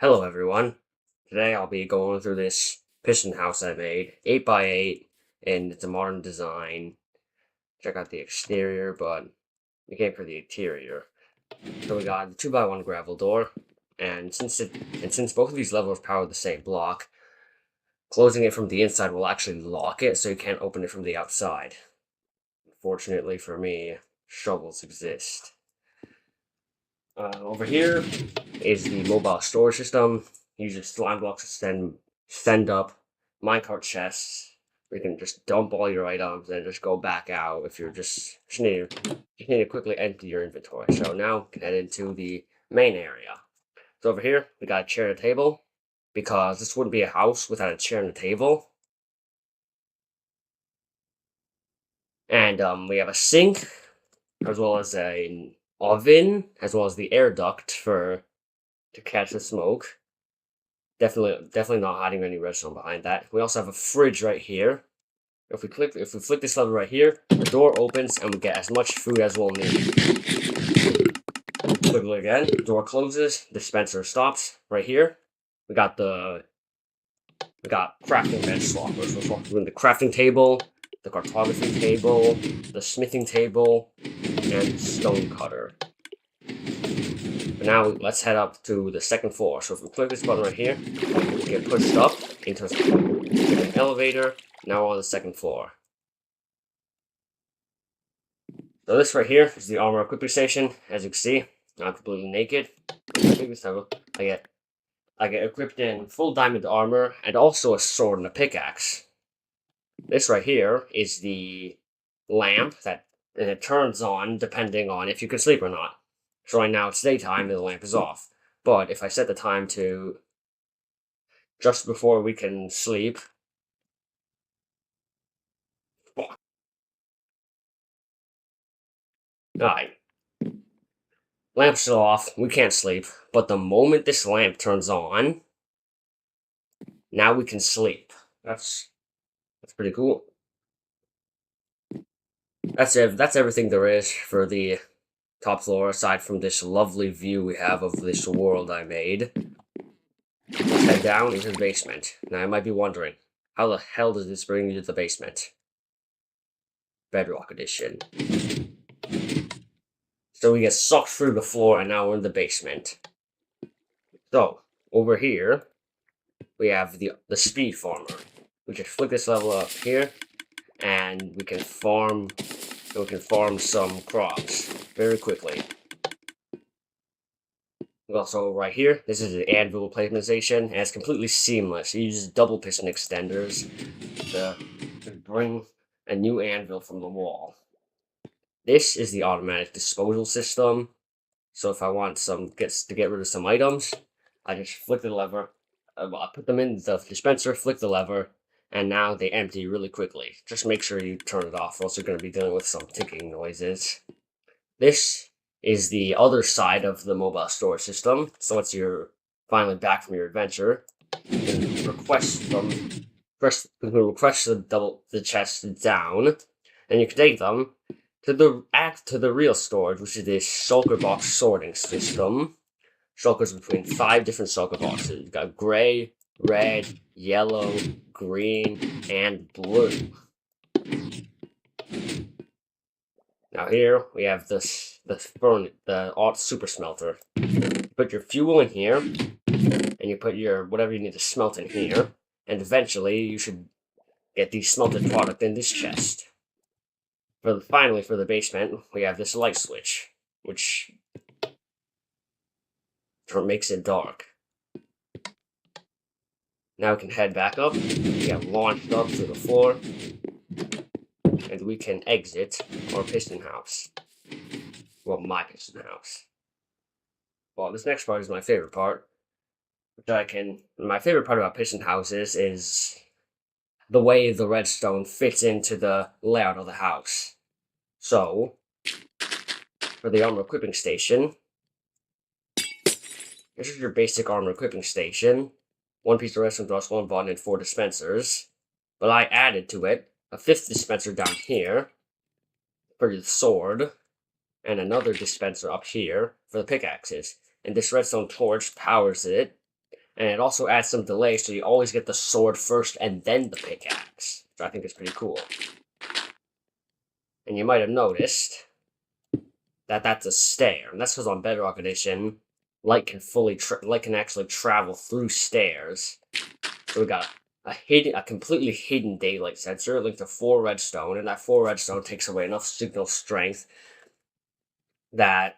Hello everyone. Today I'll be going through this piston house I made, 8x8, and it's a modern design. Check out the exterior, but we came for the interior. So we got the 2x1 gravel door, and since both of these levels power the same block, closing it from the inside will actually lock it, so you can't open it from the outside. Unfortunately for me, struggles exist. Over here is the mobile storage system. Uses slime blocks to send up minecart chests. Where you can just dump all your items and just go back out if you're just need to quickly empty your inventory. So now we can head into the main area. So over here we got a chair and a table, because this wouldn't be a house without a chair and a table. And we have a sink, as well as an oven, as well as the air duct to catch the smoke. Definitely not hiding any redstone behind that. We also have a fridge right here. If we flick this lever right here, the door opens and we get as much food as we'll need. Quickly again, door closes, dispenser stops right here. We got crafting bench swappers. We're swapping the crafting table, the cartography table, the smithing table, and the stone cutter. But now let's head up to the second floor. So if we click this button right here, we get pushed up into an elevator. Now we're on the second floor. So this right here is the armor equipping station. As you can see, I'm completely naked. I get equipped in full diamond armor and also a sword and a pickaxe. This right here is the lamp and it turns on depending on if you can sleep or not. So right now it's daytime and the lamp is off. But if I set the time to just before we can sleep, alright, lamp's still off, we can't sleep, but the moment this lamp turns on, now we can sleep. That's pretty cool. That's everything there is for the top floor, aside from this lovely view we have of this world I made. Let's head down into the basement. Now, I might be wondering, how the hell does this bring you to the basement? Bedrock edition. So we get sucked through the floor, and now we're in the basement. So, over here, we have the speed farmer. We can flick this level up here, and we can farm some crops very quickly. Also, right here, this is the anvil placement station, and it's completely seamless. It uses double piston extenders to bring a new anvil from the wall. This is the automatic disposal system. So if I want to get rid of some items, I just flick the lever. I put them in the dispenser, flick the lever, and now they empty really quickly. Just make sure you turn it off, or else you're going to be dealing with some ticking noises. This is the other side of the mobile storage system. So once you're finally back from your adventure, you can request the chest down, and you can take them to the real storage, which is this shulker box sorting system. Shulkers between 5 different shulker boxes. You've got gray, red, yellow, green, and blue. Now here we have the super smelter. You put your fuel in here, and you put your whatever you need to smelt in here, and eventually you should get the smelted product in this chest. Finally, for the basement, we have this light switch, which makes it dark. Now we can head back up. We get launched up to the floor, and we can exit our piston house. Well, my piston house. Well, this next part is my favorite part. My favorite part about piston houses is the way the redstone fits into the layout of the house. So, for the armor equipping station, this is your basic armor equipping station. 1 piece of redstone draws 1 button and 4 dispensers. But I added to it a 5th dispenser down here for the sword, and another dispenser up here for the pickaxes. And this redstone torch powers it, And it also adds some delay, so you always get the sword first and then the pickaxe, which I think is pretty cool. And you might have noticed that that's a stair, and that's because on Bedrock Edition, light can actually travel through stairs. So we got a completely hidden daylight sensor linked to 4 redstone, and that 4 redstone takes away enough signal strength that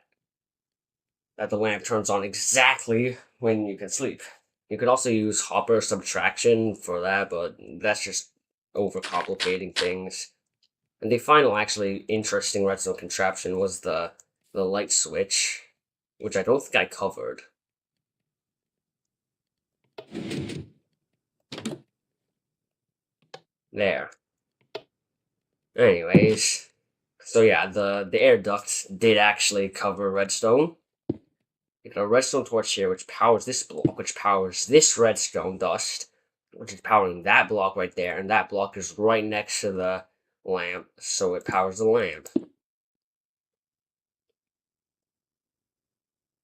the lamp turns on exactly when you can sleep. You could also use Hopper subtraction for that, but that's just overcomplicating things. And the final actually interesting redstone contraption was the light switch, which I don't think I covered. There. Anyways, so yeah, the air ducts did actually cover redstone. You got a redstone torch here, which powers this block, which powers this redstone dust, which is powering that block right there, and that block is right next to the lamp, so it powers the lamp.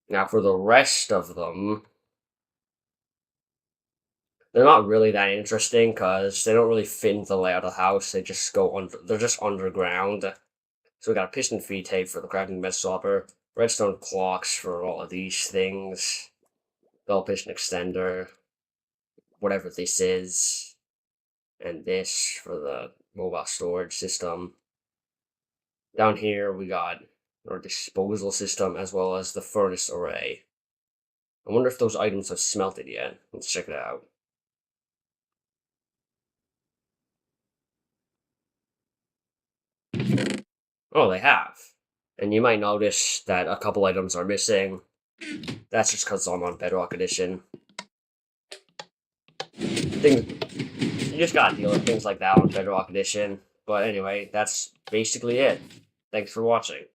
Now for the rest of them, they're not really that interesting because they don't really fit into the layout of the house. They just go under. They're just underground. So we got a piston feed tape for the crafting bed swapper, redstone clocks for all of these things, bell piston extender, whatever this is, and this for the mobile storage system. Down here we got our disposal system as well as the furnace array. I wonder if those items have smelted yet. Let's check it out. Oh, they have. And you might notice that a couple items are missing. That's just because I'm on Bedrock Edition. You just gotta deal with things like that on Bedrock Edition. But anyway, that's basically it. Thanks for watching.